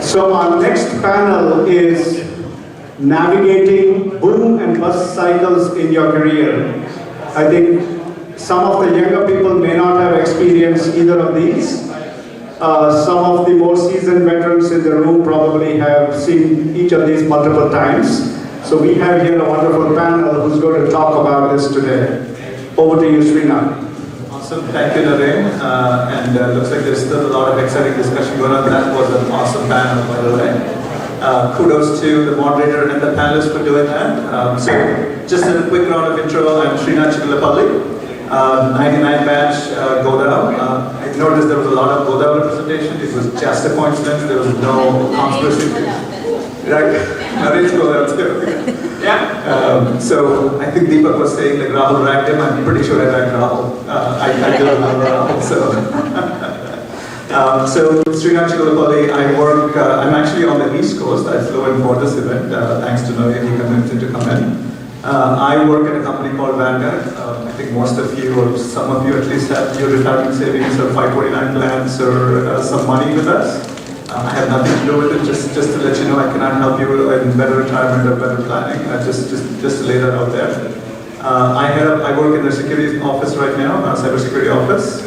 So our next panel is navigating boom and bust cycles in your career. I think some of the younger people may not have experienced either of these. Some of the more seasoned veterans in the room probably have seen each of these multiple times. So we have here a wonderful panel who's going to talk about this today. Over to you, Srinath. Awesome, thank you, Naren. Looks like there's still a lot of exciting discussion going on. That was an awesome panel, by the way. Kudos to the moderator and the panelists for doing that. So, just a quick round of intro. I'm Srinath Chigullapalli, 99 batch Goda. I noticed there was a lot of Goda representation. It was just a coincidence. There was no conspiracy. Right? Yeah. So I think Deepak was saying like Rahul ragged him. I'm pretty sure I ragged Rahul. I do remember Rahul. So Srinath Chigullapalli, I'm actually on the East Coast. I flew in for this event, thanks to Naveen, he convinced me to come in. I work at a company called Vanguard. I think most of you, or some of you at least, have your retirement savings or 529 plans or some money with us. I have nothing to do with it, just to let you know I cannot help you in better retirement or better planning, just to lay that out there. I work in the security office right now, cybersecurity office.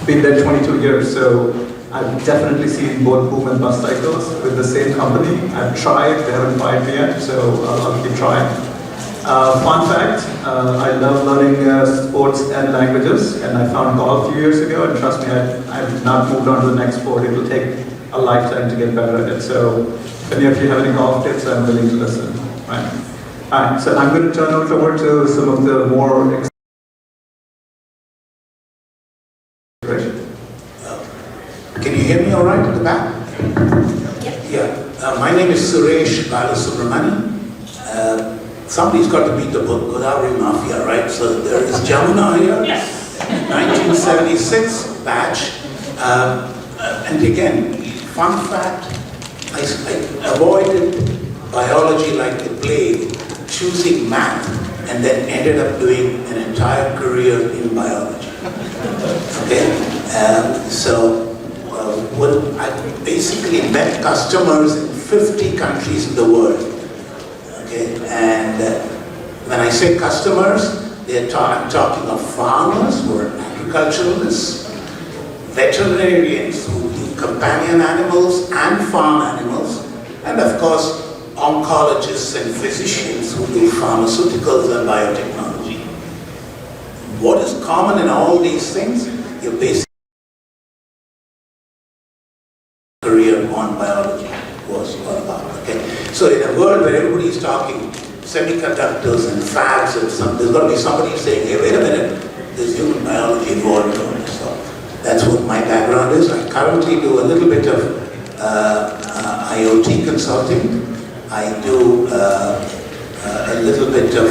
Been there 22 years, so I've definitely seen both boom and bust cycles with the same company. I've tried, they haven't fired me yet, so I'll keep trying. Fun fact, I love learning sports and languages, and I found golf a few years ago, and trust me, I've not moved on to the next sport. It will take a lifetime to get better at it, so if any of you have any golf tips, I'm willing to listen. Right? All right, so I'm going to turn it over to some of the more Can you hear me all right at the back? Yeah. My name is Suresh, Balasubramani. Somebody's got to beat the book, Godavari Mafia, right? So there is Jamuna here, yes. 1976 batch. And again, fun fact, I avoided biology like the plague, choosing math, and then ended up doing an entire career in biology. Okay? I basically met customers in 50 countries in the world. Okay, and when I say customers, I'm talking of farmers who are agriculturalists, veterinarians who do companion animals and farm animals, and of course oncologists and physicians who do pharmaceuticals and biotechnology. What is common in all these things? You're basically career on biology was all about. Okay, so in a world where everybody is talking semiconductors and fabs and there's got to be somebody saying, hey, wait a minute, there's human biology involved in it. So that's what my background is. I currently do a little bit of IoT consulting. I do a little bit of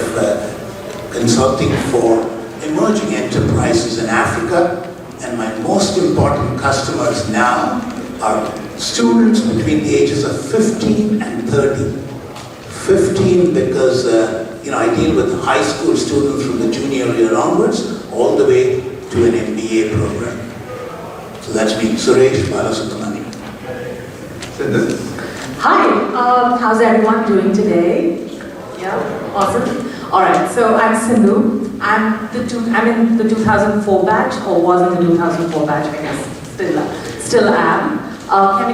consulting for emerging enterprises in Africa, and my most important customers now are students between the ages of 15 and 30. 15 because I deal with high school students from the junior year onwards, all the way to an MBA program. So that's me, Suresh, Balasubramani. Hi, how's everyone doing today? Yeah, awesome. All right, so I'm Sindhu. I'm in the 2004 batch, or was in the 2004 batch, I guess. Still am. I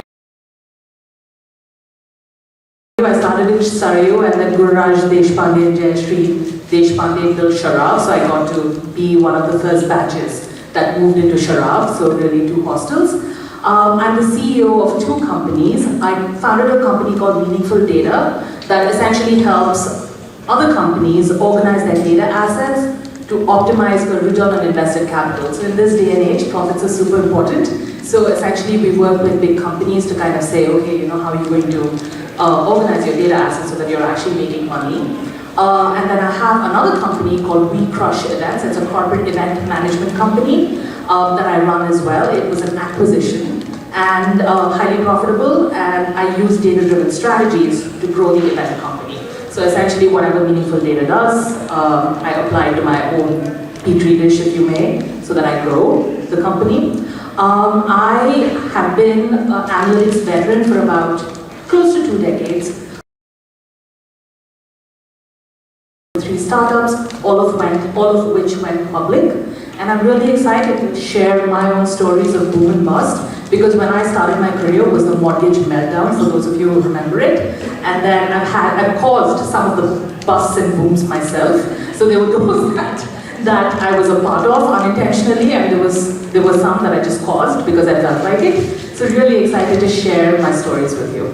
started in Sarayu, and then Gururaj Deshpande and Jayashree Deshpande built Sharaf, so I got to be one of the first batches that moved into Sharaf, so really 2 hostels. I'm the CEO of 2 companies. I founded a company called Meaningful Data that essentially helps other companies organize their data assets to optimize for return on invested capital. So in this day and age, profits are super important. So essentially we work with big companies to kind of say, okay, how are you going to organize your data assets so that you're actually making money. And then I have another company called We Crush Events. It's a corporate event management company that I run as well. It was an acquisition and highly profitable, and I use data-driven strategies to grow the event company. So essentially whatever Meaningful Data does, I apply to my own petri dish, if you may, so that I grow the company. I have been an analytics veteran for about close to 2 decades. 3 startups, all of which went public. And I'm really excited to share my own stories of boom and bust, because when I started my career was the mortgage meltdown, for those of you who remember it. And then I've caused some of the busts and booms myself. So there were those that I was a part of unintentionally, and there were some that I just caused because I felt like it. So really excited to share my stories with you.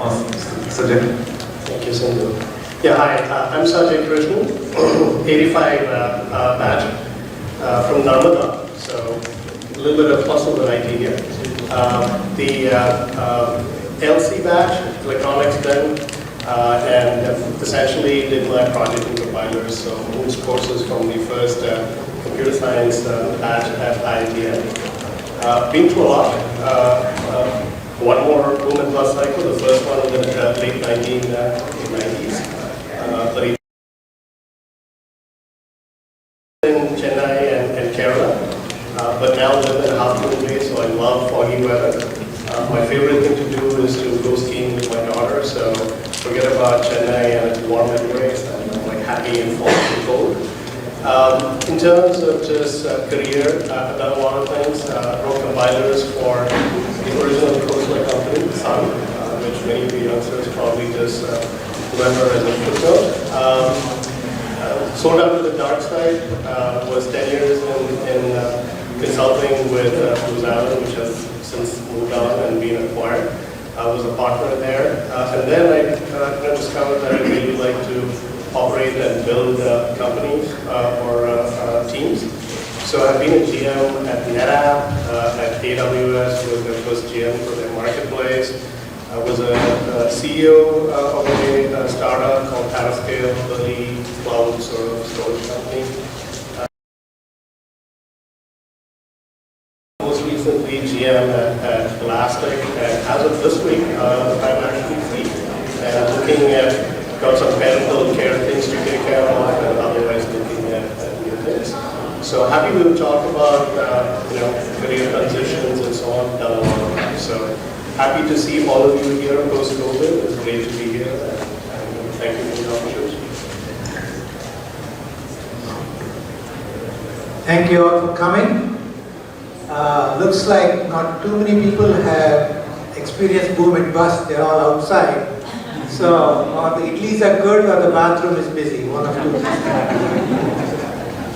Awesome. Sajai. Thank you, Sindhu. Yeah, hi, I'm Sajai Krishnan, 85 batch from Narmada, so a little bit of hustle and IT here. The LC batch, electronics then, and essentially did my project in compilers, so moved courses from the first computer science batch at IITM. Been through a lot. One more boom and bust cycle, the first one in the late 1990s. In Chennai and Kerala, but now live in a half-moon way, so I love foggy weather. My favorite thing to do is to go skiing with my daughter, so forget about Chennai and its warm anyways. I'm like happy and fall and cold. In terms of just career, I've done a lot of things. Wrote compilers for the original Krishnan company, Sun, which many of you youngsters probably just remember as a footnote. Sold out to the dark side, was 10 years in consulting with Booz Allen, which has since moved on and been acquired. I was a partner there. And then I discovered that I really like to operate and build companies or teams. So I've been a GM at NetApp, at AWS, was their first GM for their marketplace. I was a CEO of a startup called Parascale, early cloud sort of storage company. Most recently GM at Elastic, and as of this week, I'm actually free and looking at, got some parental care things to take care of, and otherwise looking at new things. So happy to talk about career transitions and so on down the line. So happy to see all of you here post-COVID. It's great to be here, and thank you for the opportunity. Thank you all for coming. Looks like not too many people have experienced boom and bust. They're all outside. So, or the idlis are good or the bathroom is busy, one of two.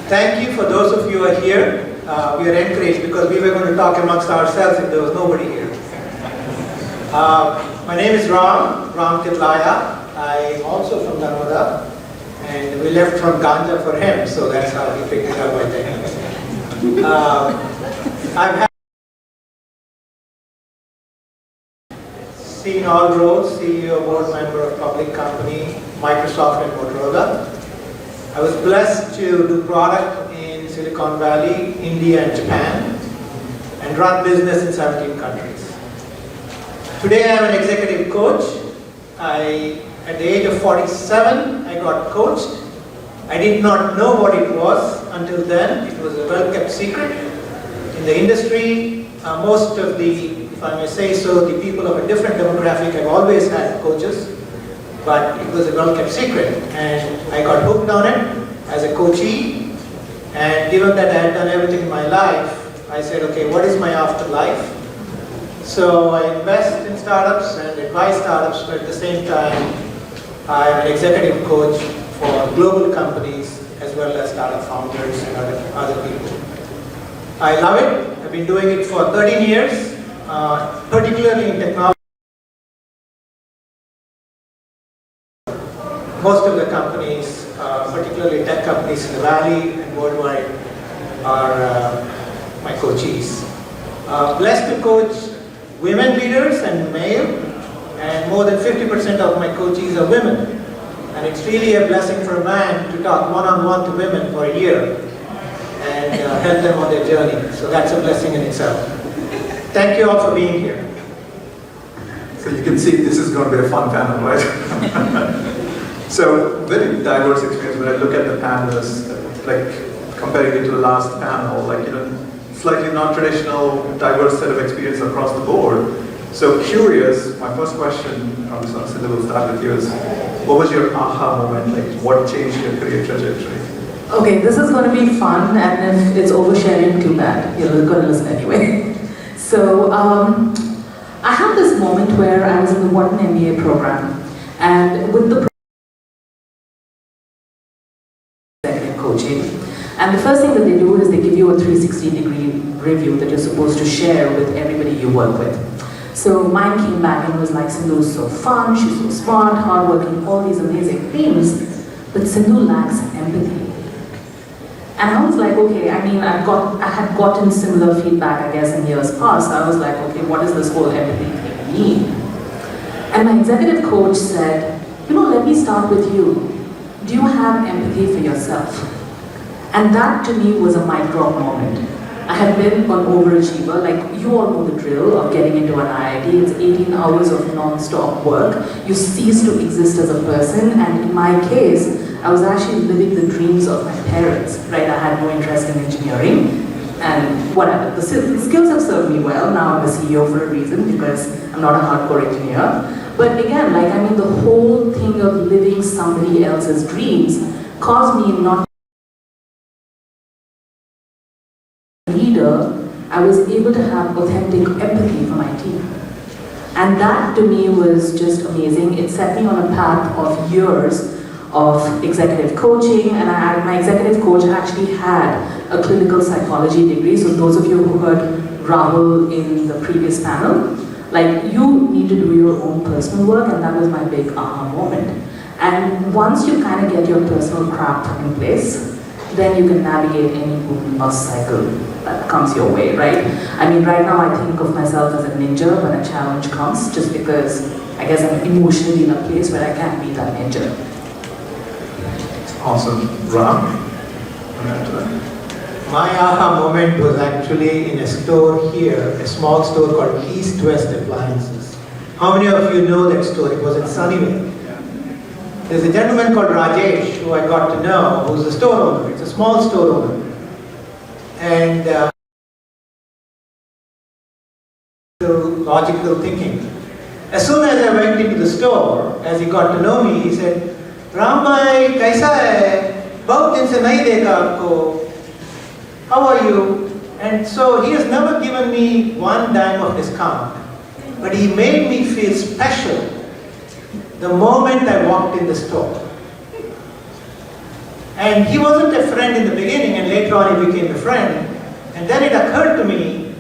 Thank you for those of you who are here. We are encouraged because we were going to talk amongst ourselves if there was nobody here. My name is Ram Kedlaya. I'm also from Narmada, and we left from Ganja for him, so that's how he picked it up, I think. I've had seen all roles, CEO, board member of public company, Microsoft and Motorola. I was blessed to do product in Silicon Valley, India and Japan, and run business in 17 countries. Today I'm an executive coach. At the age of 47, I got coached. I did not know what it was until then. It was a well-kept secret. In the industry, most of the, if I may say so, the people of a different demographic have always had coaches, but it was a well-kept secret. And I got hooked on it as a coachee. And given that I had done everything in my life, I said, okay, what is my afterlife? So I invest in startups and advise startups, but at the same time, I'm an executive coach for global companies as well as startup founders and other people. I love it. I've been doing it for 13 years, particularly in technology. Most of the companies, particularly tech companies in the Valley and worldwide, are my coachees. Blessed to coach women leaders and male, and more than 50% of my coachees are women. And it's really a blessing for a man to talk one-on-one to women for a year and help them on their journey. So that's a blessing in itself. Thank you all for being here. So you can see this is going to be a fun panel, right? So very diverse experience. When I look at the panelists, like comparing it to the last panel, like slightly non-traditional, diverse set of experience across the board. So curious, my first question, obviously Sindhu will start with you, is what was your aha moment? Like what changed your career trajectory? Okay, this is going to be fun, and if it's oversharing, too bad. You're going to listen anyway. So, I had this moment where I was in the Wharton MBA program, and with the executive coaching, and the first thing that they do is they give you a 360-degree review that you're supposed to share with everybody you work with. So mine came back and was like, Sindhu is so fun, she's so smart, hardworking, all these amazing things, but Sindhu lacks empathy. And I was like, okay, I mean, I had gotten similar feedback, I guess, in years past. I was like, okay, what does this whole empathy thing mean? And my executive coach said, let me start with you. Do you have empathy for yourself? And that to me was a mic drop moment. I had been an overachiever, like you all know the drill of getting into an IIT. It's 18 hours of non-stop work. You cease to exist as a person, and in my case, I was actually living the dreams of my parents, right? I had no interest in engineering, and whatever. The skills have served me well. Now I'm a CEO for a reason, because I'm not a hardcore engineer. But again, the whole thing of living somebody else's dreams caused me not leader. I was able to have authentic empathy for my team. And that to me was just amazing. It set me on a path of years of executive coaching, and my executive coach actually had a clinical psychology degree. So those of you who heard Rahul in the previous panel, you need to do your own personal work, and that was my big aha moment. And once you kind of get your personal craft in place, then you can navigate any boom and bust cycle that comes your way, right? I mean, right now I think of myself as a ninja when a challenge comes, just because I guess I'm emotionally in a place where I can't be that ninja. Awesome. Ram? My aha moment was actually in a store here, a small store called East West Appliances. How many of you know that store? It was in Sunnyvale. There's a gentleman called Rajesh who I got to know, who's a store owner. It's a small store owner. And logical thinking. As soon as I went into the store, as he got to know me, he said, Ram bhai, kaisa hai? Bahut din se nahi dekha aapko. How are you? And so he has never given me one dime of discount, but he made me feel special the moment I walked in the store. And he wasn't a friend in the beginning, and later on he became a friend. And then it occurred to me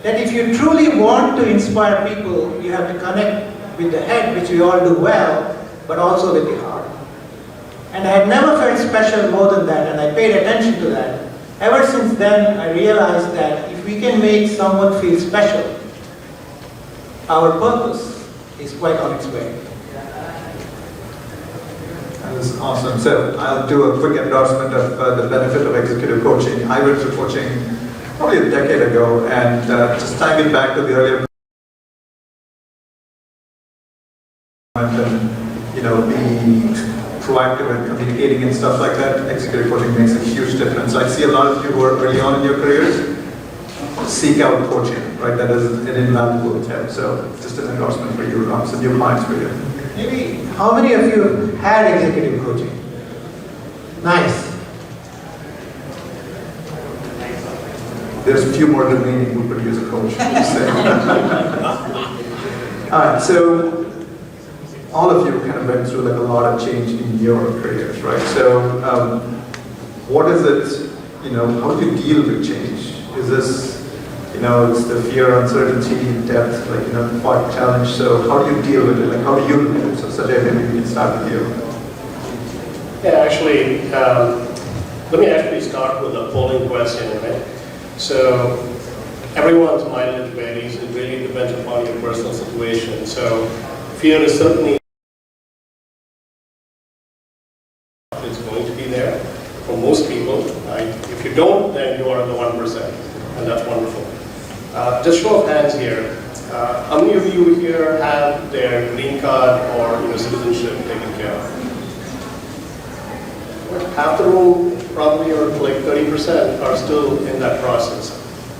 that if you truly want to inspire people, you have to connect with the head, which we all do well, but also with the heart. And I had never felt special more than that, and I paid attention to that. Ever since then, I realized that if we can make someone feel special, our purpose is quite on its way. That is awesome. So I'll do a quick endorsement of the benefit of executive coaching. I went to coaching probably a decade ago, and just tying it back to the earlier being proactive and communicating and stuff like that, executive coaching makes a huge difference. I see a lot of you who are early on in your careers, seek out coaching, right? That is an invaluable tip. So just an endorsement for you, some new clients for you. Maybe, how many of you had executive coaching? Nice. There's a few more remaining who could use a coach. All right, so all of you kind of went through a lot of change in your careers, right? So what is it, how do you deal with change? Is this, it's the fear, uncertainty, depth, what challenge? So how do you deal with it? How do you look at it? So Sajai, maybe we can start with you. Yeah, actually, let me actually start with a polling question, right? So everyone's mileage varies. It really depends upon your personal situation. So fear is certainly it's going to be there for most people. If you don't, then you are the 1%, and that's wonderful. Just show of hands here. How many of you here have their green card or citizenship taken care of? Half the room, probably, or 30% are still in that process.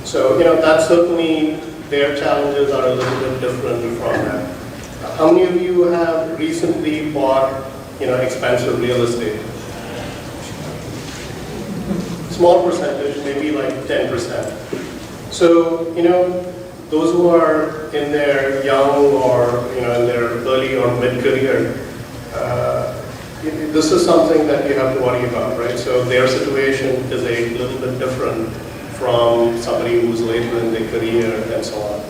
So, that's certainly, their challenges are a little bit different from that. How many of you have recently bought, expensive real estate? Small percentage, maybe like 10%. So, those who are in their young or, in their early or mid-career, this is something that you have to worry about, right? So their situation is a little bit different from somebody who's later in their career and so on.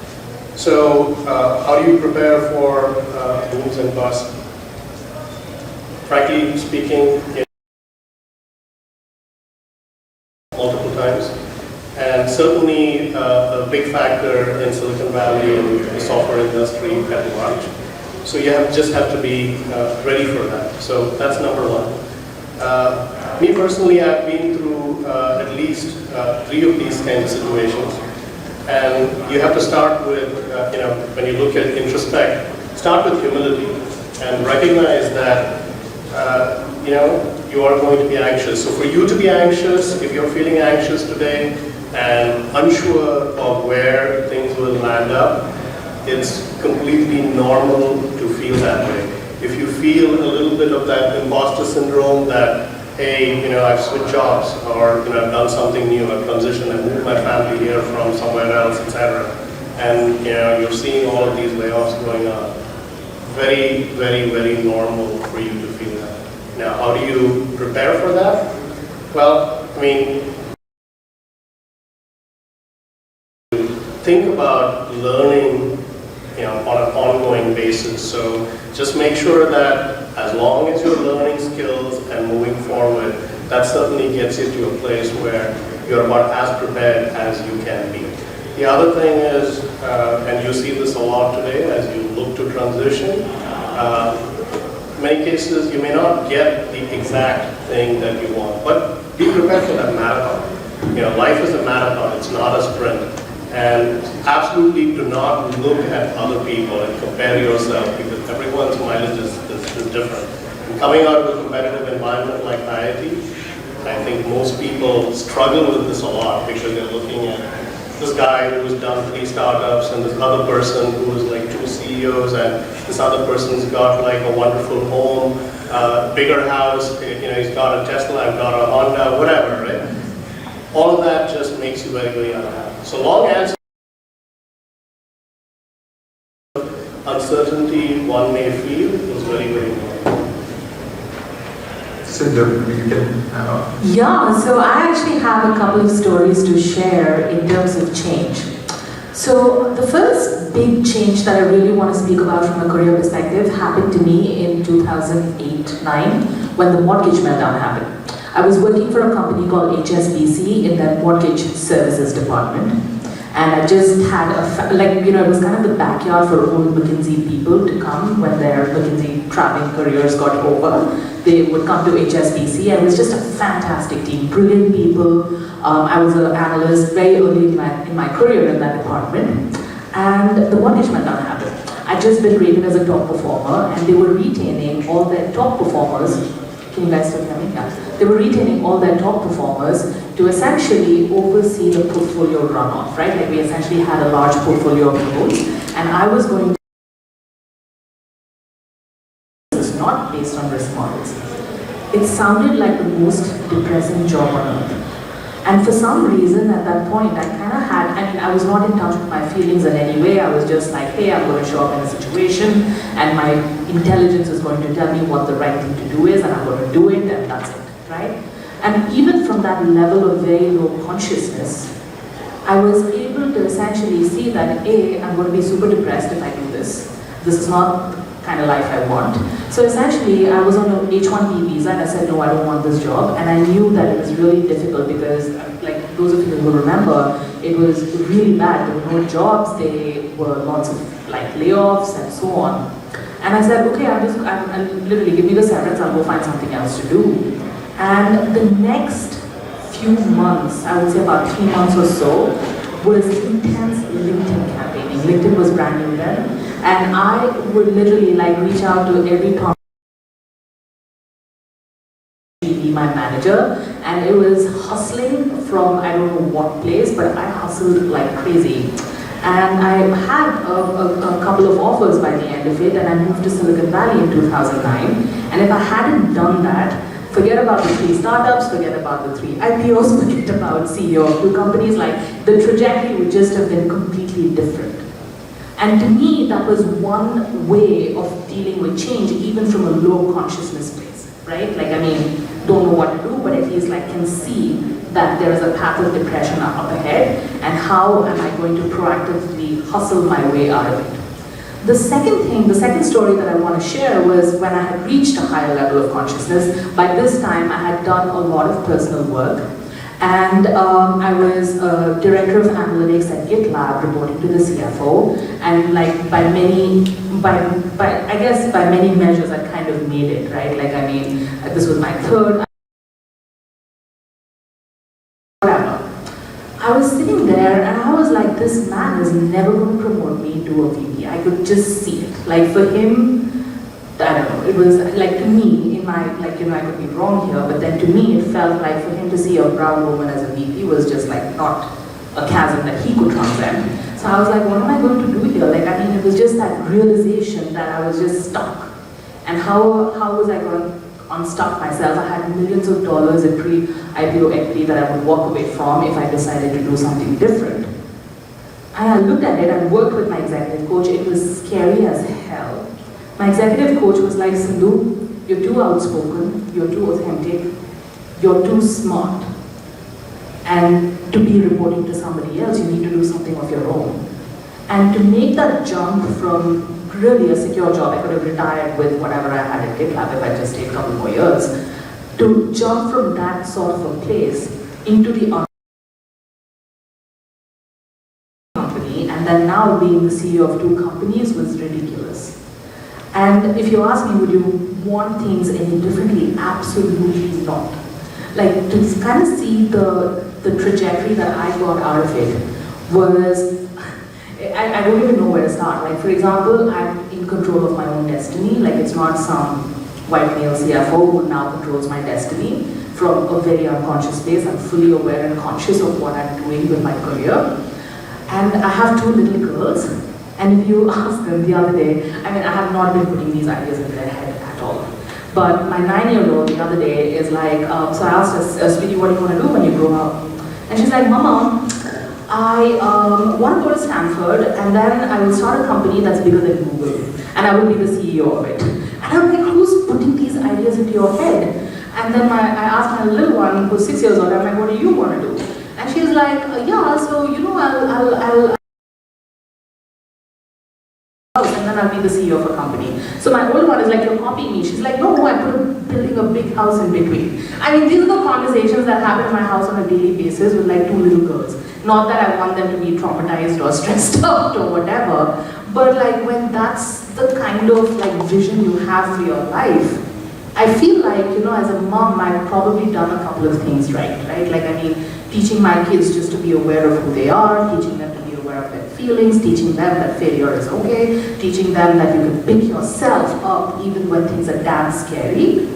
So how do you prepare for booms and busts? Frankly speaking, multiple times. And certainly a big factor in Silicon Valley and the software industry at large. So you just have to be ready for that. So that's number one. Me personally, I've been through at least 3 of these kinds of situations. And you have to start with, when you look at introspect, start with humility and recognize that, you are going to be anxious. So for you to be anxious, if you're feeling anxious today and unsure of where things will land up, it's completely normal to feel that way. If you feel a little bit of that imposter syndrome that, hey, I've switched jobs, or I've done something new, I've transitioned, I've moved my family here from somewhere else, etc. And you're seeing all of these layoffs going on. Very, very, very normal for you to feel that. Now, how do you prepare for that? Well, think about learning on an ongoing basis. So just make sure that as long as you're learning skills and moving forward, that certainly gets you to a place where you're about as prepared as you can be. The other thing is, and you see this a lot today as you look to transition, many cases you may not get the exact thing that you want, but be prepared for that marathon. Life is a marathon, it's not a sprint. And absolutely do not look at other people and compare yourself, because everyone's mileage is different. And coming out of a competitive environment like IIT, I think most people struggle with this a lot, because they're looking at this guy who's done 3 startups and this other person who's like 2 CEOs, and this other person's got like a wonderful home, bigger house, he's got a Tesla, I've got a Honda, whatever, right? All of that just makes you very, very unhappy. So long answer. Uncertainty one may feel is very, very important. Sindhu, you can. Yeah, so I actually have a couple of stories to share in terms of change. So the first big change that I really want to speak about from a career perspective happened to me in 2008-9 when the mortgage meltdown happened. I was working for a company called HSBC in that mortgage services department. And I just had it was kind of the backyard for old McKinsey people to come when their McKinsey traveling careers got over. They would come to HSBC, and it was just a fantastic team, brilliant people. I was an analyst very early in my career in that department. And the mortgage meltdown happened. I'd just been rated as a top performer, and they were retaining all their top performers. Can you guys still hear me? Yeah. They were retaining all their top performers to essentially oversee the portfolio runoff, right? Like we essentially had a large portfolio of loans, and I was going to this is not based on risk models. It sounded like the most depressing job on earth. And for some reason at that point, I kind of had, I was not in touch with my feelings in any way. I was just like, hey, I'm going to show up in a situation, and my intelligence is going to tell me what the right thing to do is, and I'm going to do it, and that's it, right? And even from that level of very low consciousness, I was able to essentially see that, A, I'm going to be super depressed if I do this. This is not the kind of life I want. So essentially, I was on an H-1B visa, and I said, no, I don't want this job. And I knew that it was really difficult because, like those of you who remember, it was really bad. There were no jobs, there were lots of layoffs and so on. And I said, okay, I'm literally give me the severance, I'll go find something else to do. And the next few months, I would say about 3 months or so, was intense LinkedIn campaigning. LinkedIn was brand new then. And I would literally reach out to every company, be my manager. manager, and it was hustling from I don't know what place, but I hustled like crazy. And I had a couple of offers by the end of it, and I moved to Silicon Valley in 2009. And if I hadn't done that, forget about the 3 startups, forget about the 3 IPOs, forget about CEO of 2 companies, like the trajectory would just have been completely different. And to me, that was one way of dealing with change, even from a low consciousness place, right? Like, I mean, don't know what to do, but at least like can see that there is a path of depression up ahead, and how am I going to proactively hustle my way out of it. The second story that I want to share was when I had reached a higher level of consciousness. By this time, I had done a lot of personal work, and I was director of analytics at GitLab, reporting to the CFO, and like by many measures, I kind of made it, right? Like, I mean, this was my third. I was sitting there and I was like, this man is never going to promote me to a VP. I could just see it. Like for him, I don't know, it was like to me, in my, like, you know, I could be wrong here, but then to me it felt like for him to see a brown woman as a VP was just like not a chasm that he could transcend. So I was like, what am I going to do here? Like, I mean, it was just that realization that I was just stuck. And how was I going to unstuck myself? I had millions of dollars in pre-IPO equity that I would walk away from if I decided to do something different. And I looked at it and worked with my executive coach. It was scary as hell. My executive coach was like, Sindhu, you're too outspoken, you're too authentic, you're too smart. And to be reporting to somebody else, you need to do something of your own. And to make that jump from really a secure job, I could have retired with whatever I had at GitLab if I just stayed a couple more years, to jump from that sort of a place into the company, and then now being the CEO of 2 companies was ridiculous. And if you ask me, would you want things any differently? Absolutely not. Like, to kind of see the trajectory that I got out of it was, I don't even know where to start. Like, for example, I'm in control of my own destiny. Like, it's not some white male CFO who now controls my destiny from a very unconscious place. I'm fully aware and conscious of what I'm doing with my career. And I have 2 little girls. And if you ask them the other day, I mean, I have not been putting these ideas in their head at all. But my 9-year-old the other day is like, so I asked her, sweetie, what do you want to do when you grow up? And she's like, Mama, I want to go to Stanford, and then I will start a company that's bigger than Google, and I will be the CEO of it. And I'm like, who's putting these ideas into your head? And then I asked my little one, who's 6 years old, I'm like, what do you want to do? And she's like, yeah, so, you know, I'll and then I'll be the CEO of a company. So my old one is like, you're copying me. She's like, no, I'm building a big house in between. I mean, these are the conversations that happen in my house on a daily basis with like 2 little girls. Not that I want them to be traumatized or stressed out or whatever, but like when that's the kind of like vision you have for your life, I feel like, you know, as a mom, I've probably done a couple of things right? Like, I mean, teaching my kids just to be aware of who they are, teaching them to be aware of their feelings, teaching them that failure is okay, teaching them that you can pick yourself up even when things are damn scary.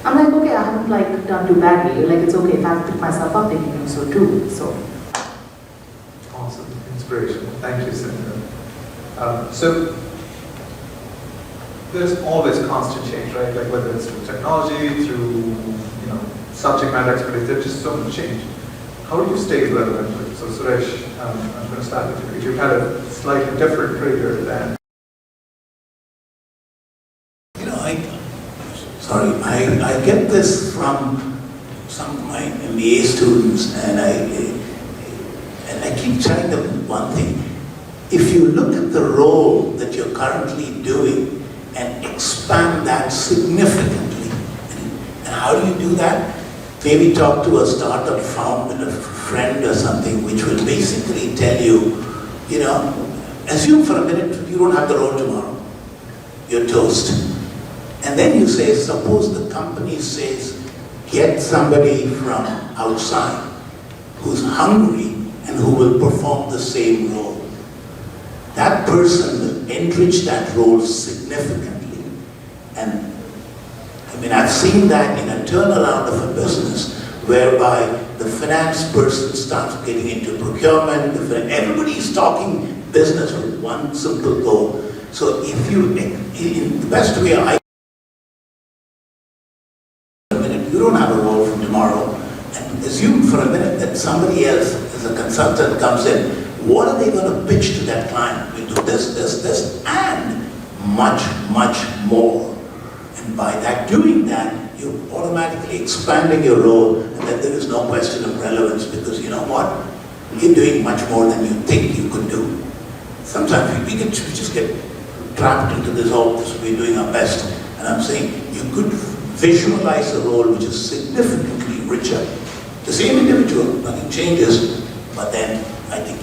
I'm like, okay, I haven't like done too badly. Like, it's okay if I pick myself up, they can do so too. So. Awesome, inspirational. Thank you, Sindhu. So there's always constant change, right? Like whether it's through technology, through, you know, subject matter expertise, there's just so much change. How do you stay relevant? So Suresh, I'm going to start with you. You've had a slightly different career than. You know, I get this from some of my MBA students, and I keep telling them one thing. If you look at the role that you're currently doing and expand that significantly, and how do you do that? Maybe talk to a startup founder, a friend or something, which will basically tell you, you know, assume for a minute you don't have the role tomorrow. You're toast. And then you say, suppose the company says, get somebody from outside who's hungry and who will perform the same role. That person will enrich that role significantly. And I mean, I've seen that in a a turnaround of a business whereby the finance person starts getting into procurement, everybody is talking business with one simple goal. So if you, in the best way I you don't have a role from tomorrow, and assume for a minute that somebody else as a consultant comes in, what are they going to pitch to that client? We do this, and much, much more. And by doing that, you're automatically expanding your role, and then there is no question of relevance, because you know what? You're doing much more than you think you could do. Sometimes we just get trapped into this whole, we're doing our best. And I'm saying, you could visualize a role which is significantly richer. The same individual, nothing changes, but then I think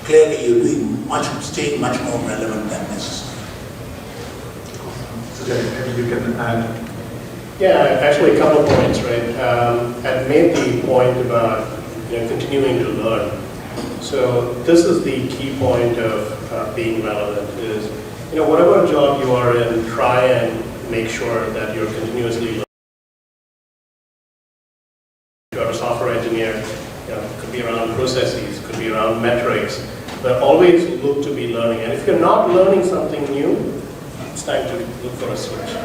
clearly you're doing staying much more relevant than necessary. Sajai, maybe you can add. Yeah, actually a couple of points, right? I made the point about continuing to learn. So this is the key point of being relevant is, whatever job you are in, try and make sure that you're continuously learning. If you're a software engineer, it could be around processes, could be around metrics, but always look to be learning. And if you're not learning something new, it's time to look for a switch.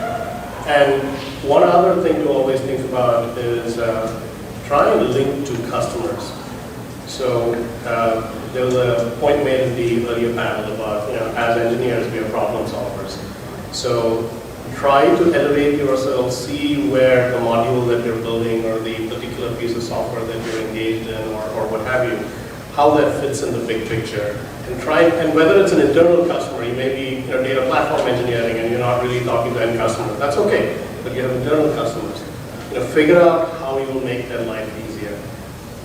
And one other thing to always think about is try and link to customers. So there was a point made in the earlier panel about, as engineers, we are problem solvers. So try to elevate yourself, see where the module that you're building or the particular piece of software that you're engaged in or what have you, how that fits in the big picture. And whether it's an internal customer, you may be data platform engineering and you're not really talking to end customers, that's okay, but you have internal customers. Figure out how you will make their life easier.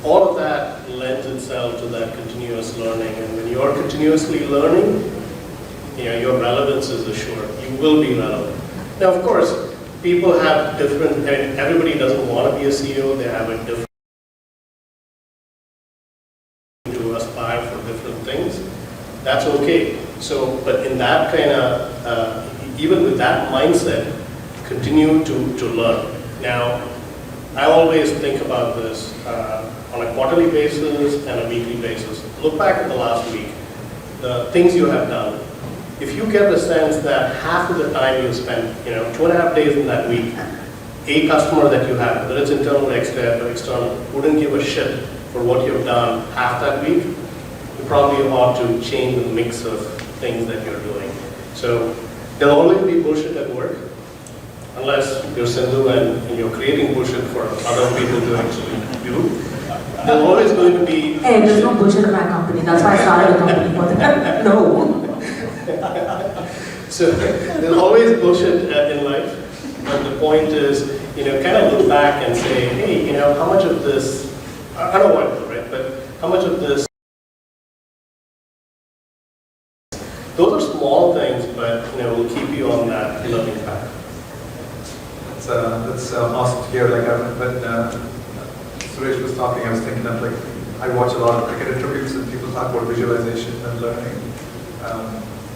All of that lends itself to that continuous learning, and when you're continuously learning, your relevance is assured. You will be relevant. Now, of course, people have different, everybody doesn't want to be a CEO, they have a different to aspire for different things. That's okay. So, but in that kind of, even with that mindset, continue to learn. Now, I always think about this on a quarterly basis and a weekly basis. Look back at the last week, the things you have done. If you get the sense that half of the time you spent, 2.5 days in that week, a customer that you have, whether it's internal or external, wouldn't give a shit for what you've done half that week, you probably ought to change the mix of things that you're doing. So there'll always be bullshit at work, unless you're Sindhu and you're creating bullshit for other people to actually do. There's always going to be... Hey, there's no bullshit in my company. That's why I started a company for that. No. So there's always bullshit in life, but the point is, kind of look back and say, hey, how much of this, I don't want to, right, but how much of this, those are small things, but will keep you on that learning path. That's awesome to hear. When Suresh was talking, I was thinking of I watch a lot of cricket interviews and people talk about visualization and learning.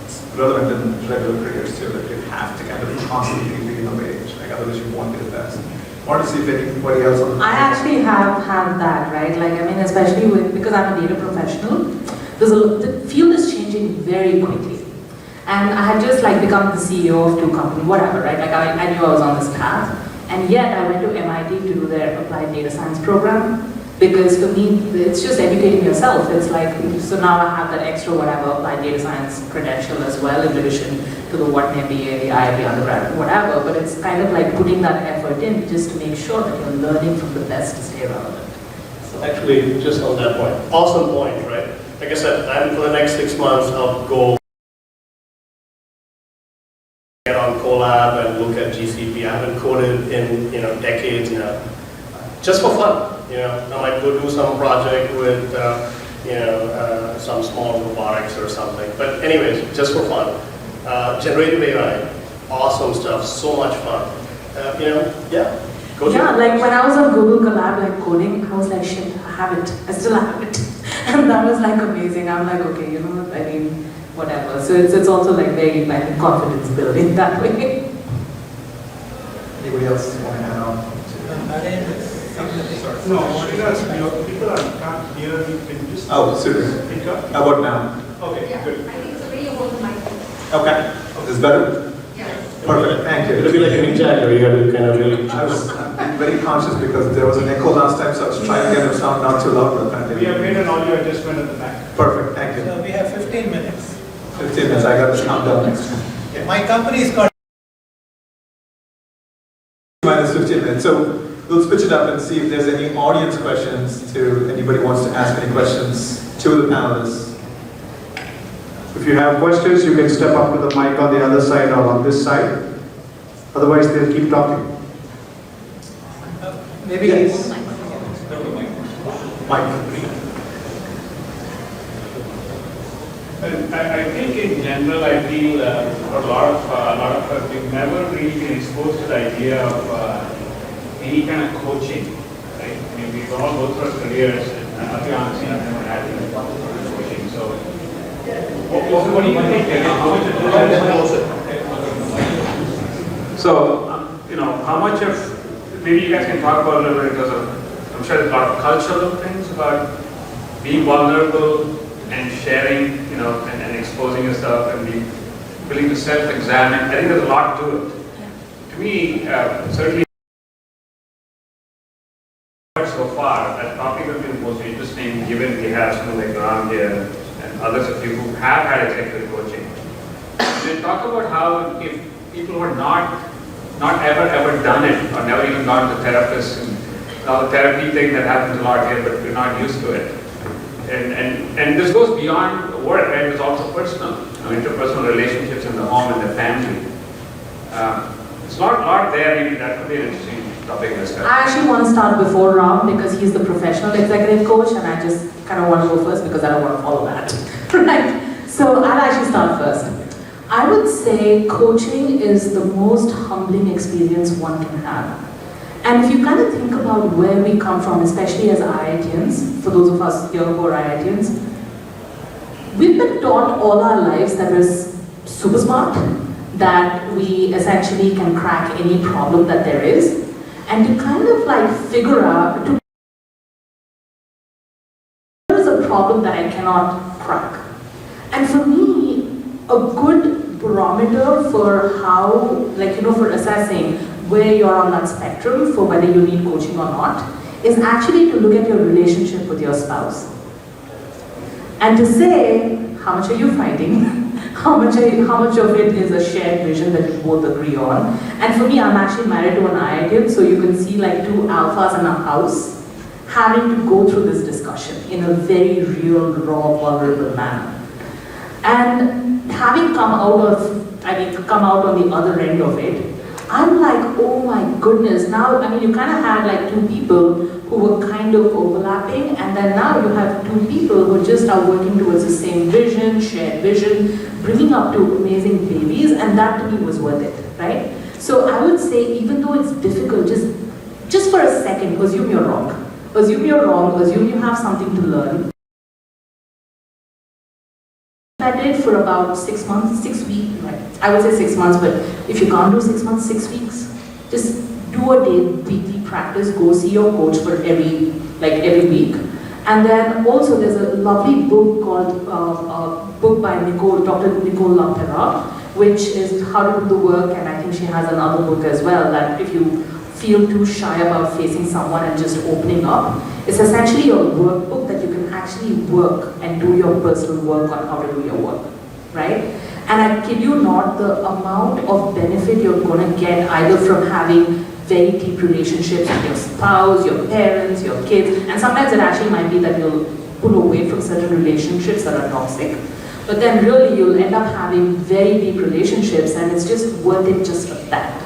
It's relevant in regular careers too. You have to kind of constantly be innovative, otherwise you won't be the best. I want to see if anybody else on the I actually have that, right? Especially because I'm a data professional, the field is changing very quickly. And I had just become the CEO of 2 companies, whatever, right? I knew I was on this path. And yet I went to MIT to do their applied data science program. Because for me, it's just educating yourself. It's so now I have that extra whatever applied data science credential as well, in addition to the what MBA, the IIB undergrad, whatever. But it's kind of putting that effort in just to make sure that you're learning from the best to stay relevant. So actually, just on that point, awesome point, right? Like I said, for the next 6 months, I'll go get on Colab and look at GCP. I haven't coded in decades now, just for fun. I might go do some project with some small robotics or something. But anyways, just for fun. Generative AI, awesome stuff, so much fun. Yeah. Go Yeah, when I was on Google Colab coding, I was like, shit, I have it. I still have it. And that was amazing. I'm okay, whatever. So it's also very confidence building that way. Anybody else want to add on? No, people can't hear you. Can you just Oh, super. speak up? How about now? Okay, good. I think it's a very old mic. Okay. Is this better? Perfect, thank It'll you. be like an exagger, you have to kind of really. I was very conscious because there was an echo last time, so I was trying to get the sound not too loud, but apparently. We have made an audio adjustment at the back. Perfect, thank you. So we have 15 minutes. 15 minutes, I got this countdown next time. My company is called Minus 15 minutes. So we'll switch it up and see if there's any audience questions to anybody wants to ask any questions to the panelists. If you have questions, you can step up to the mic on the other side or on this side. Otherwise, they'll keep talking. maybe Yes. Mike. I think in general, I feel for a lot of us, we've never really been exposed to the idea of any kind of coaching, right? I mean, we've all go through our careers, and I'll be honest, I've never had any coaching. So, what do you think? So, how much of, maybe you guys can talk about a little bit because of, I'm sure there's a lot of cultural things about being vulnerable and sharing, and exposing yourself and being willing to self-examine. I think there's a lot to it. To me, certainly so far, that topic has been most interesting given we have someone like Ram here and others of you who have had executive coaching. They talk about how if people who are not ever done it or never even gone to therapists, and now the therapy thing that happens a lot here, but we're not used to it. And this goes beyond work, right? It's also personal, interpersonal relationships in the home and the family. It's not there. Maybe that could be an interesting topic to discuss. I actually want to start before Ram because he's the professional executive coach, and I just kind of want to go first because I don't want to follow that. Right? So I'll actually start first. I would say coaching is the most humbling experience one can have. And if you kind of think about where we come from, especially as IITians, for those of us here who are IITians, we've been taught all our lives that we're super smart, that we essentially can crack any problem that there is, and to kind of like figure out, what is a problem that I cannot crack? And for me, a good barometer for how, for assessing where you're on that spectrum for whether you need coaching or not, is actually to look at your relationship with your spouse. And to say, how much are you fighting? How much of it is a shared vision that you both agree on? And for me, I'm actually married to an IITian, so you can see like two alphas in a house having to go through this discussion in a very real, raw, vulnerable manner. And having come out on the other end of it, I'm like, oh my goodness, now, you kind of had like two people who were kind of overlapping, and then now you have two people who just are working towards the same vision, shared vision, bringing up two amazing babies, and that to me was worth it, right? So I would say, even though it's difficult, just for a second, assume you're wrong. Assume you're wrong, assume you have something to learn. I did for about 6 months, 6 weeks, right? I would say 6 months, but if you can't do 6 months, 6 weeks, just do a day, weekly practice, go see your coach for every week. And then also there's a lovely book called, book by Dr. Nicole Lampera, which is How to Do the Work, and I think she has another book as well, that if you feel too shy about facing someone and just opening up, it's essentially a workbook that you can actually work and do your personal work on how to do your work, right? And I kid you not, the amount of benefit you're going to get either from having very deep relationships with your spouse, your parents, your kids, and sometimes it actually might be that you'll pull away from certain relationships that are toxic, but then really you'll end up having very deep relationships, and it's just worth it just for that.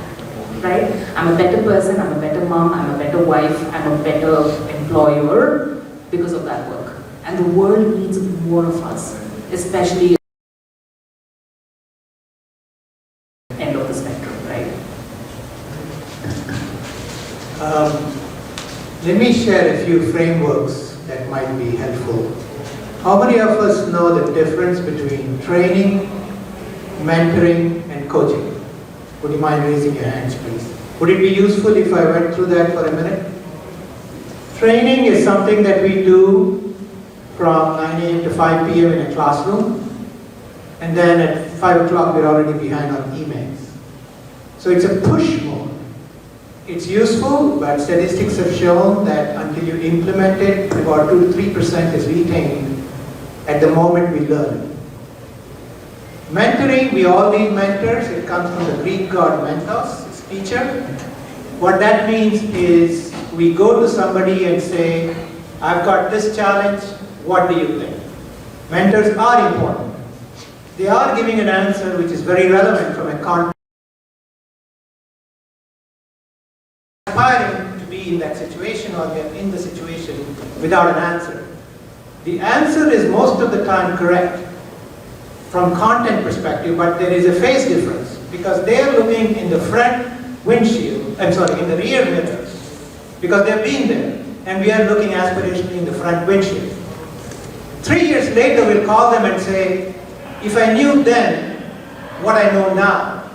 Right? I'm a better person, I'm a better mom, I'm a better wife, I'm a better employer because of that work. And the world needs more of us, especially end of the spectrum, right? Let me share a few frameworks that might be helpful. How many of us know the difference between training, mentoring, and coaching? Would you mind raising your hands, please? Would it be useful if I went through that for a minute? Training is something that we do from 9 a.m. to 5 p.m. in a classroom, and then at 5 o'clock we're already behind on emails. So it's a push mode. It's useful, but statistics have shown that until you implement it, about 2 to 3% is retained at the moment we learn. Mentoring, we all need mentors. It comes from the Greek god mentos, it's teacher. What that means is we go to somebody and say, I've got this challenge, what do you think? Mentors are important. They are giving an answer which is very relevant from a context. Aspiring to be in that situation, or they're in the situation without an answer. The answer is most of the time correct from content perspective, but there is a phase difference because they are looking in the front windshield, in the rear mirror, because they've been there, and we are looking aspirationally in the front windshield. 3 years later, we'll call them and say, if I knew then what I know now,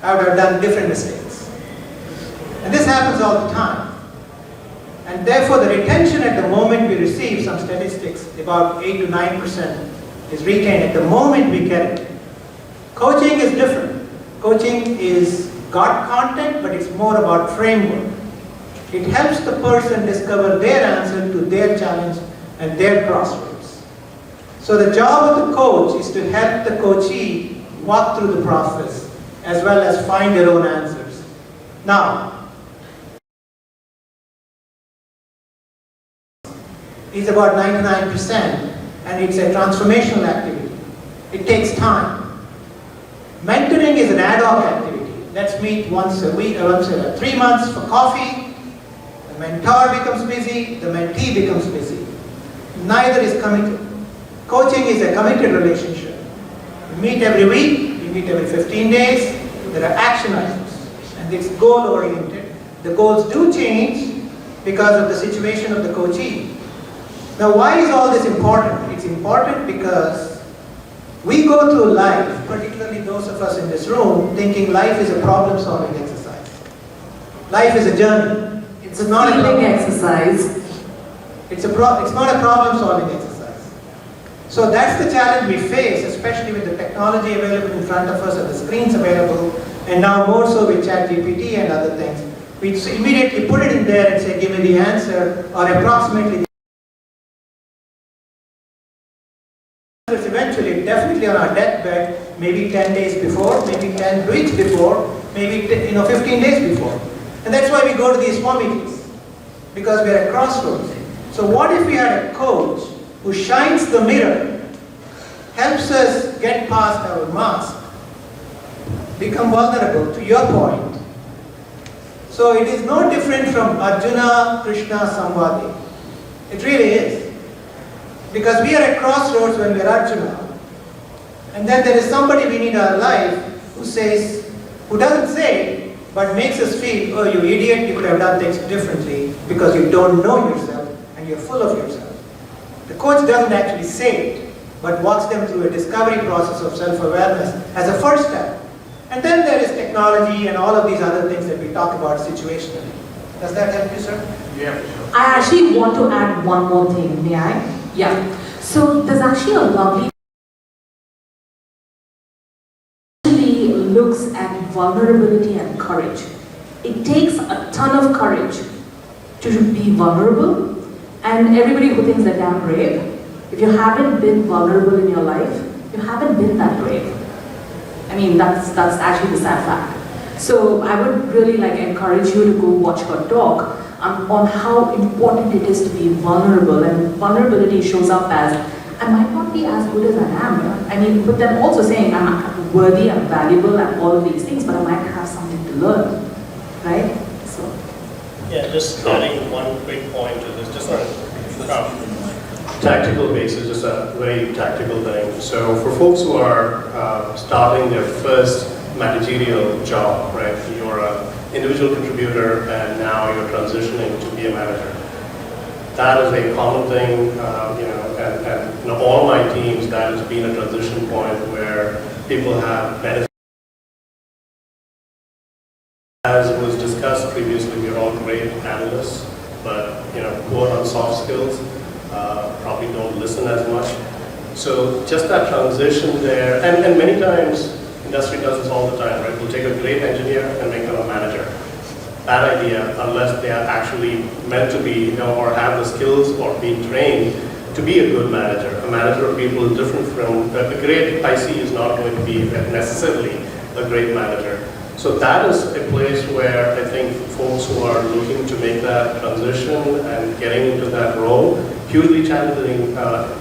I would have done different mistakes. And this happens all the time. And therefore, the retention at the moment we receive, some statistics, about 8 to 9% is retained at the moment we get it. Coaching is different. Coaching is got content, but it's more about framework. It helps the person discover their answer to their challenge and their crossroads. So the job of the coach is to help the coachee walk through the process as well as find their own answers. Now, it's about 99%. And it's a transformational activity. It takes time. Mentoring is an ad hoc activity. Let's meet once a week, once every 3 months for coffee. The mentor becomes busy, the mentee becomes busy. Neither is committed. Coaching is a committed relationship. We meet every week, we meet every 15 days. There are action items, and it's goal-oriented. The goals do change because of the situation of the coachee. Now, why is all this important? It's important because we go through life, particularly those of us in this room, thinking life is a problem-solving exercise. Life is a journey. It's not a feeling exercise. It's not a problem-solving exercise. So that's the challenge we face, especially with the technology available in front of us and the screens available, and now more so with ChatGPT and other things. We immediately put it in there and say, give me the answer, or approximately. Eventually, definitely on our deathbed, maybe 10 days before, maybe 10 weeks before, maybe 15 days before. And that's why we go to these small meetings, because we're at crossroads. So what if we had a coach who shines the mirror, helps us get past our mask, become vulnerable, to your point. So it is no different from Arjuna, Krishna, Samvadi. It really is. Because we are at crossroads when we are Arjuna. And then there is somebody we need in our life who says, who doesn't say, but makes us feel, oh, you idiot, you could have done things differently because you don't know yourself and you're full of yourself. The coach doesn't actually say it, but walks them through a discovery process of self-awareness as a first step. And then there is technology and all of these other things that we talk about situationally. Does that help you, sir? Yeah, for sure. I actually want to add one more thing, may I? Yeah. So there's actually a lovely looks at vulnerability and courage. It takes a ton of courage to be vulnerable, and everybody who thinks they're damn brave, if you haven't been vulnerable in your life, you haven't been that brave. I mean, that's actually the sad fact. So I would really encourage you to go watch her talk on how important it is to be vulnerable, and vulnerability shows up as, I might not be as good as I am. I mean, but then also saying I'm worthy, I'm valuable, and all of these things, but I might have something to learn, right? So. Yeah, just adding one quick point to this, just on a tactical basis, just a very tactical thing. So for folks who are starting their first managerial job, right? You're an individual contributor and now you're transitioning to be a manager. That is a common thing, and all my teams, that has been a transition point where people have benefits. As was discussed previously, we are all great analysts, but poor on soft skills, probably don't listen as much. So just that transition there, and many times industry does this all the time, right? We'll take a great engineer and make them a manager. Bad idea, unless they are actually meant to be, or have the skills or being trained to be a good manager. A manager of people is different from, a great IC is not going to be necessarily a great manager. So that is a place where I think folks who are looking to make that transition and getting into that role, hugely challenging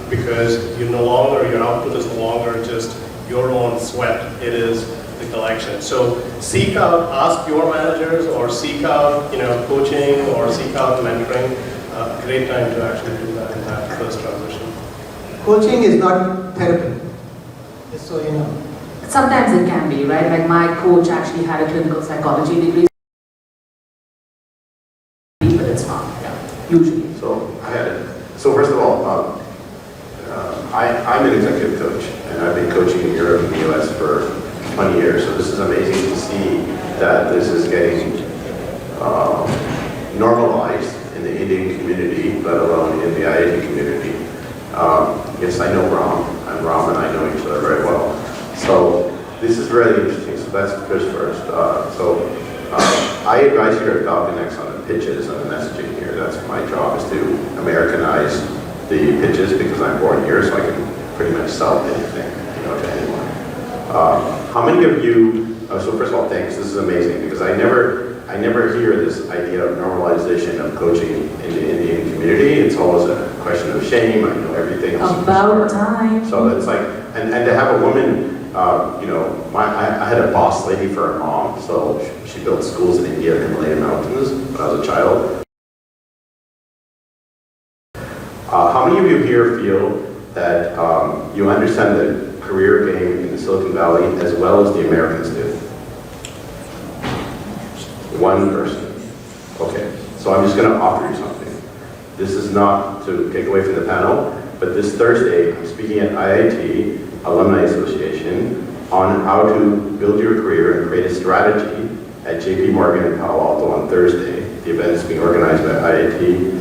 because your output is no longer just your own sweat, it is the collection. So seek out, ask your managers or seek out coaching or seek out mentoring. Great time to actually do that in that first transition. Coaching is not therapy, just so you know. Sometimes it can be, right? Like my coach actually had a clinical psychology degree, but it's not, usually. So first of all, I'm an executive coach, and I've been coaching in Europe and the US for 20 years, so this is amazing to see that this is getting normalized in the Indian community, let alone in the IIT community. Yes, I know Ram. I'm Ram and I know each other very well. So this is really interesting. So that's first. I advise you to adopt the next on the pitches and the messaging here. That's my job, is to Americanize the pitches, because I'm born here, so I can pretty much sell anything, to anyone. How many of you? So first of all, thanks. This is amazing, because I never hear this idea of normalization of coaching in the Indian community. It's always a question of shame. I know everything else. About time. So it's like, and to have a woman, I had a boss lady for a mom, so she built schools in India, in the Himalayan mountains when I was a child. How many of you here feel that you understand the career game in the Silicon Valley as well as the Americans do? One person. Okay, so I'm just going to offer you something. This is not to take away from the panel, but this Thursday I'm speaking at IIT Alumni Association on how to build your career and create a strategy at JP Morgan in Palo Alto on Thursday. The event is being organized by IIT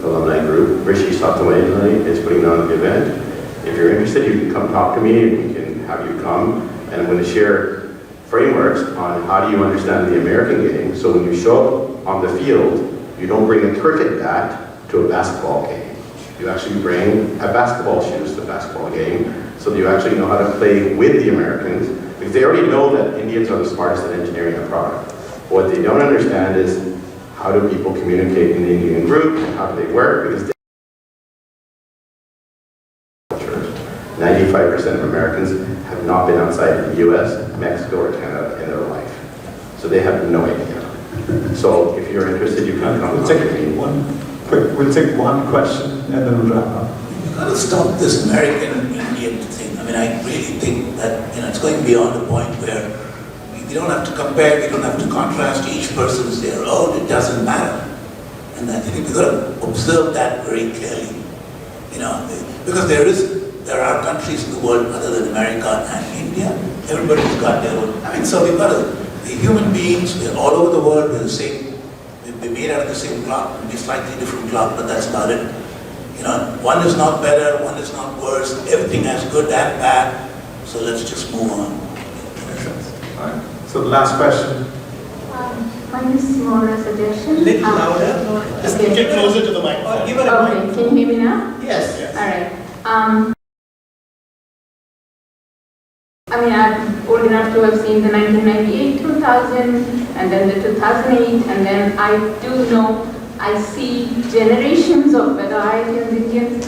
Alumni Group. Rishi Satawayana is putting on the event. If you're interested, you can come talk to me and we can have you come. And I'm going to share frameworks on how do you understand the American game, so when you show up on the field, you don't bring a cricket bat to a basketball game. You actually bring a basketball shoes to the basketball game, so that you actually know how to play with the Americans, because they already know that Indians are the smartest at engineering a product. What they don't understand is how do people communicate in the Indian group, and how do they work, because 95% of Americans have not been outside the US, Mexico, or Canada in their life. So they have no idea. So if you're interested, you can come. We'll take one question and then we'll wrap up. You've got to stop this American Indian thing. I mean, I really think that it's going beyond the point where we don't have to compare, we don't have to contrast. Each person is their own. It doesn't matter. And I think we've got to observe that very clearly. Because there are countries in the world other than America and India. Everybody's got their own. I mean, so we've got the human beings, we're all over the world, we're the same, we're made out of the same cloth, maybe slightly different cloth, but that's about it. One is not better, one is not worse, everything has good and bad, so let's just move on. Makes sense. All right. So the last question. Mine is more a suggestion. Little louder. Just get closer to the microphone. Give it a Okay, can you hear me now? Yes. All right. I mean, I'm old enough to have seen the 1998, 2000, and then the 2008, and then I do know, I see generations of whether IITians, Indians,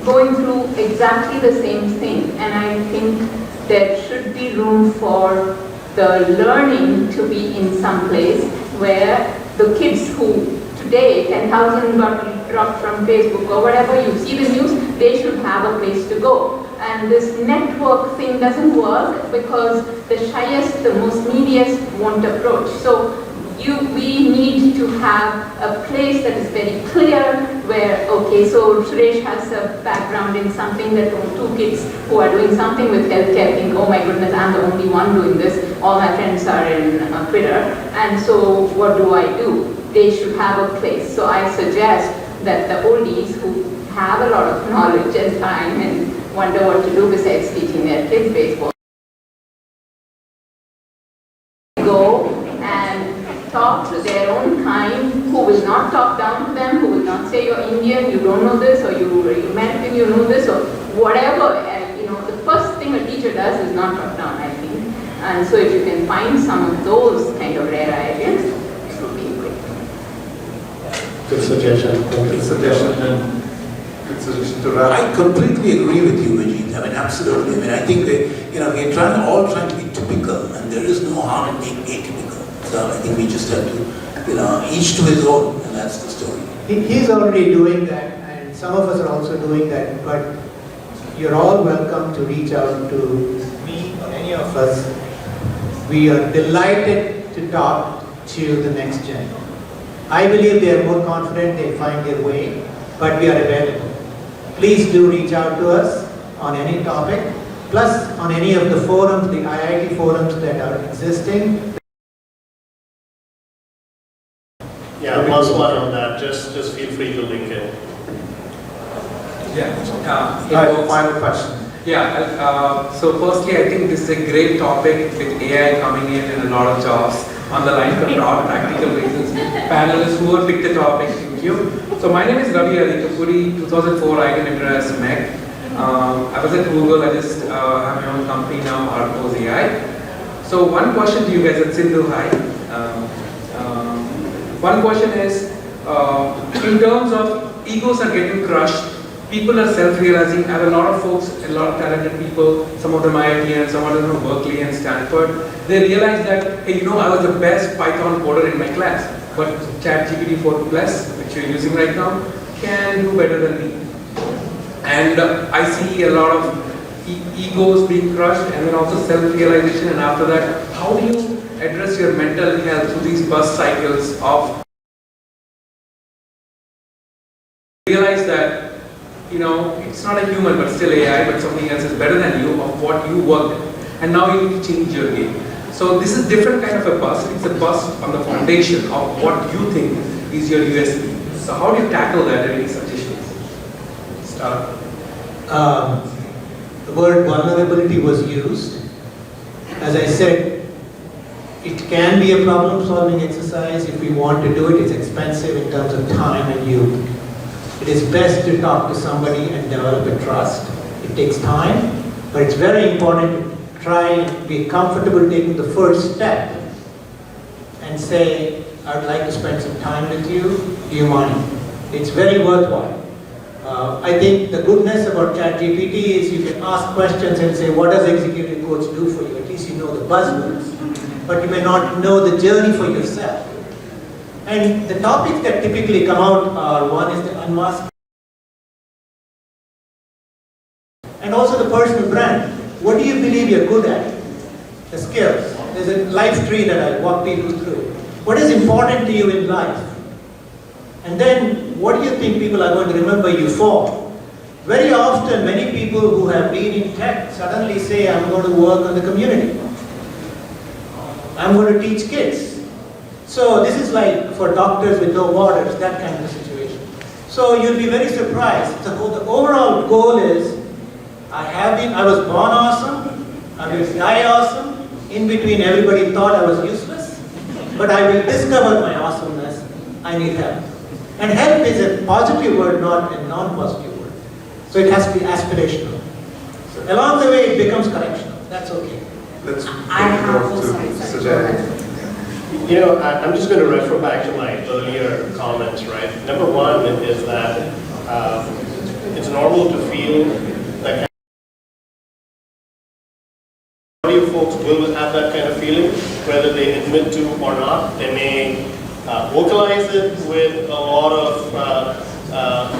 going through exactly the same thing. And I think there should be room for the learning to be in some place where the kids who today 10,000 got dropped from Facebook or whatever, you see the news, they should have a place to go. And this network thing doesn't work because the shyest, the most neediest won't approach. So we need to have a place that is very clear where, okay, so Suresh has a background in something that two kids who are doing something with healthcare think, oh my goodness, I'm the only one doing this. All my friends are in Twitter. And so what do? They should have a place. So I suggest that the oldies who have a lot of knowledge and time and wonder what to do besides teaching their kids baseball, go and talk to their own kind, who will not talk down to them, who will not say you're Indian, you don't know this, or you're American, you know this, or whatever. And, the first thing a teacher does is not talk down, I think. And so if you can find some of those kind of rare ideas, it would be great. Good suggestion. Good suggestion. And good suggestion to wrap. I completely agree with you, Vijay. I mean, absolutely. I mean, I think that, we're all trying to be typical, and there is no harm in being atypical. So I think we just have to, each to his own, and that's the story. He's already doing that, and some of us are also doing that, but you're all welcome to reach out to me or any of us. We are delighted to talk to the next gen. I believe they are more confident, they find their way, but we are available. Please do reach out to us on any topic, plus on any of the forums, the IIT forums that are existing. Yeah, plus one on that, just feel free to link it. Final question. Yeah, so firstly, I think this is a great topic with AI coming in and a lot of jobs on the line for broad practical reasons. Panelists who have picked the topic, thank you. So my name is Ravi Adikapuri, 2004 I came into as MEC. I was at Google, I just have my own company now, Arcos AI. So one question to you guys at Sindhu, hi. One question is, in terms of egos are getting crushed, people are self-realizing. I have a lot of folks, a lot of talented people, some of them IIT, some of them from Berkeley and Stanford. They realize that, hey, I was the best Python coder in my class, but ChatGPT 4 Plus, which you're using right now, can do better than me. And I see a lot of egos being crushed, and then also self-realization. And after that, how do you address your mental health through these buzz cycles of realize that it's not a human but still AI, but something else is better than you of what you worked, and now you need to change your game. So this is different kind of a buzz. It's a buzz on the foundation of what you think is your USP. So how do you tackle that in such issues? Start. The word vulnerability was used. As I said, it can be a problem-solving exercise. If we want to do it, it's expensive in terms of time and youth. It is best to talk to somebody and develop a trust. It takes time, but it's very important to try and be comfortable taking the first step and say, I'd like to spend some time with you, do you mind? It's very worthwhile. I think the goodness about ChatGPT is you can ask questions and say, what does executive coach do for you? At least you know the buzzwords, but you may not know the journey for yourself. And the topics that typically come out are, one is the unmasking, and also the personal brand. What do you believe you're good at? The skills. There's a life tree that I walk people through. What is important to you in life? And then, what do you think people are going to remember you for? Very often, many people who have been in tech suddenly say, I'm going to work on the community. I'm going to teach kids. So this is like for doctors with no borders, that kind of a situation. So you'll be very surprised. The overall goal is, I was born awesome, I will die awesome. In between, everybody thought I was useless, but I will discover my awesomeness. I need help. And help is a positive word, not a non-positive word. So it has to be aspirational. So along the way, it becomes correctional. That's okay. Let's I have to Sajai. I'm just going to refer back to my earlier comments, right? Number one is that it's normal to feel that a lot of folks will have that kind of feeling, whether they admit to or not. They may vocalize it with a lot of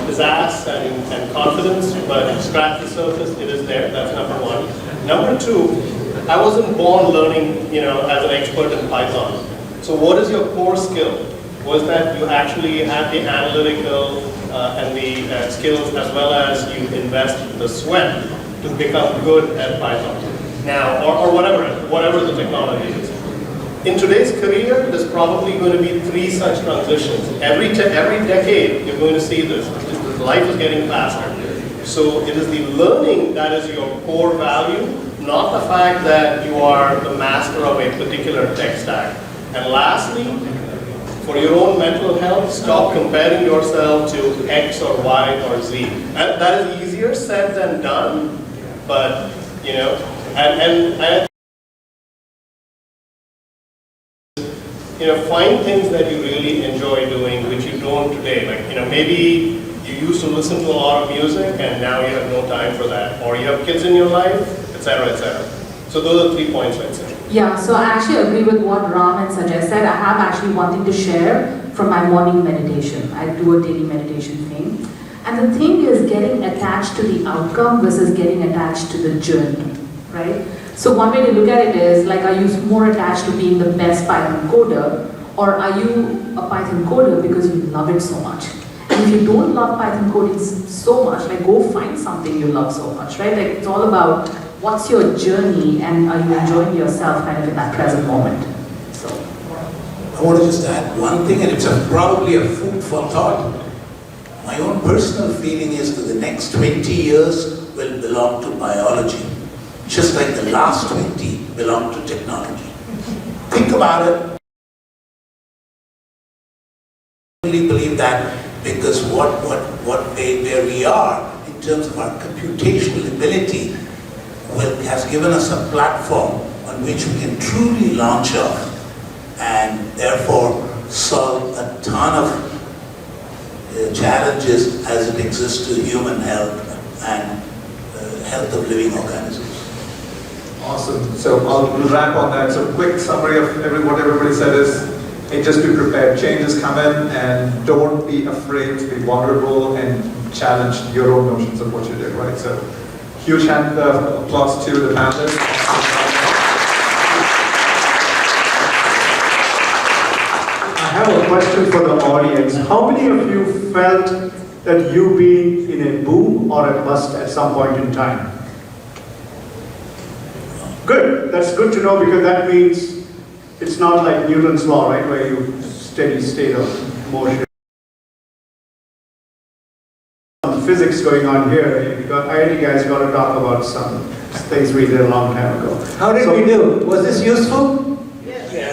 pizzazz and confidence, but if you scratch the surface, it is there. That's number one. Number two, I wasn't born learning, as an expert in Python. So what is your core skill? Was that you actually had the analytical and the skills, as well as you invest the sweat to become good at Python now, or whatever the technology is. In today's career, there's probably going to be 3 such transitions. Every decade, you're going to see this. Life is getting faster. So it is the learning that is your core value, not the fact that you are the master of a particular tech stack. And lastly, for your own mental health, stop comparing yourself to X or Y or Z. And that is easier said than done, but you know, and you know, find things that you really enjoy doing, which you don't today. Like, you know, maybe you used to listen to a lot of music and now you have no time for that, or you have kids in your life, etc., etc. So those are 3 points, I'd say. Yeah, so I actually agree with what Ram and Sajai said. I have actually one thing to share from my morning meditation. I do a daily meditation thing. And the thing is getting attached to the outcome versus getting attached to the journey, right? So one way to look at it is, like, are you more attached to being the best Python coder, or are you a Python coder because you love it so much? And if you don't love Python coding so much, like, go find something you love so much, right? Like, it's all about what's your journey and are you enjoying yourself kind of in that present moment. So I want to just add one thing, and it's probably a food for thought. My own personal feeling is that the next 20 years will belong to biology, just like the last 20 belong to technology. Think about it. I really believe that, because where we are in terms of our computational ability has given us a platform on which we can truly launch off and therefore solve a ton of challenges as it exists to human health and health of living organisms. Awesome. So I'll wrap on that. So quick summary of what everybody said is, hey, just be prepared. Changes come in, and don't be afraid to be vulnerable and challenge your own notions of what you do, right? So huge hand applause to the panelists. I have a question for the audience. How many of you felt that you've been in a boom or a bust at some point in time? Good. That's good to know, because that means it's not like Newton's law, right, where you steady state of motion. Some physics going on here. IIT guys got to talk about some things we did a long time ago. How did we do? Was this useful? Yeah.